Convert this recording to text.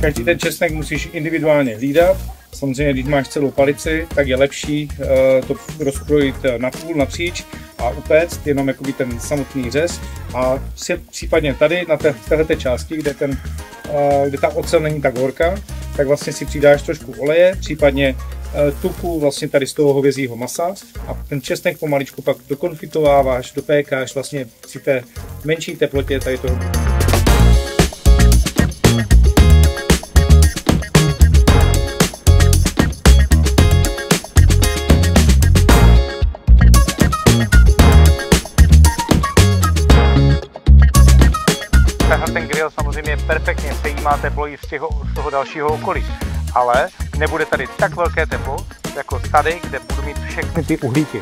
Každý ten česnek musíš individuálně hlídat. Samozřejmě, když máš celou palici, tak je lepší to rozkrojit na půl, napříč a upéct jenom jakoby ten samotný řez. A případně tady na této části, kde ta ocel není tak horká, tak vlastně si přidáš trošku oleje, případně tuku vlastně tady z toho hovězího masa a ten česnek pomaličku pak dokonfitováváš, dopékáš vlastně při té menší teplotě tady toho. Ten grill samozřejmě perfektně přejímá teplo i z toho dalšího okolí, ale nebude tady tak velké teplo, jako tady, kde budu mít všechny ty uhlíky.